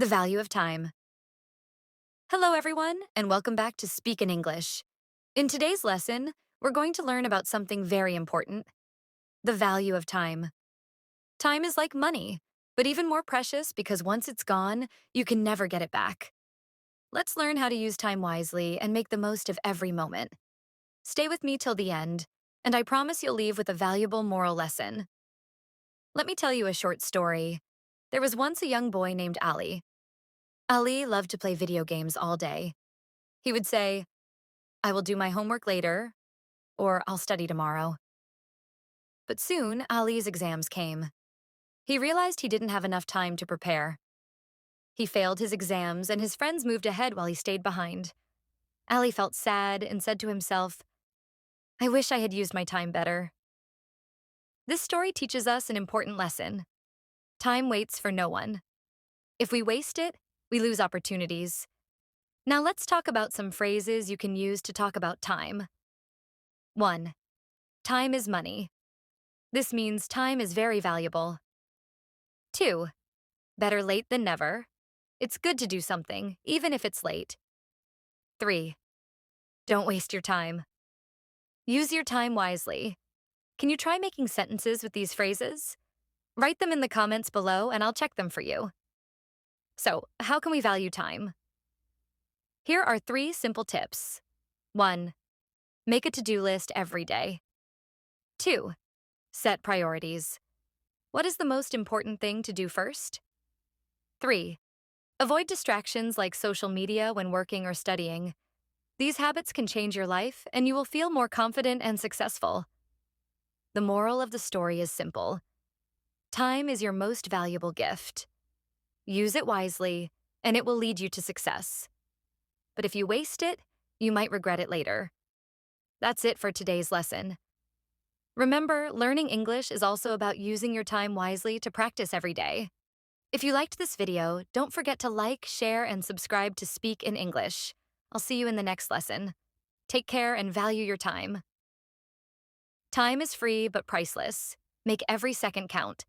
The value of time. Hello, everyone, and welcome back to Speak in English. In today's lesson, we're going to learn about something very important, the value of time. Time is like money, but even more precious because once it's gone, you can never get it back. Let's learn how to use time wisely and make the most of every moment. Stay with me till the end, and I promise you'll leave with a valuable moral lesson. Let me tell you a short story. There was once a young boy named Ali. Ali loved to play video games all day. He would say, I will do my homework later, or I'll study tomorrow. But soon, Ali's exams came. He realized he didn't have enough time to prepare. He failed his exams, and his friends moved ahead while he stayed behind. Ali felt sad and said to himself, I wish I had used my time better. This story teaches us an important lesson. Time waits for no one. If we waste it, we lose opportunities. Now let's talk about some phrases you can use to talk about time. 1. Time is money. This means time is very valuable. 2. Better late than never. It's good to do something, even if it's late. 3. Don't waste your time. Use your time wisely. Can you try making sentences with these phrases? Write them in the comments below and I'll check them for you. So, how can we value time? Here are 3 simple tips. 1. Make a to-do list every day. 2. Set priorities. What is the most important thing to do first? 3. Avoid distractions like social media when working or studying. These habits can change your life, and you will feel more confident and successful. The moral of the story is simple. Time is your most valuable gift. Use it wisely, and it will lead you to success. But if you waste it, you might regret it later. That's it for today's lesson. Remember, learning English is also about using your time wisely to practice every day. If you liked this video, don't forget to like, share, and subscribe to Speak in English. I'll see you in the next lesson. Take care and value your time. Time is free but priceless. Make every second count.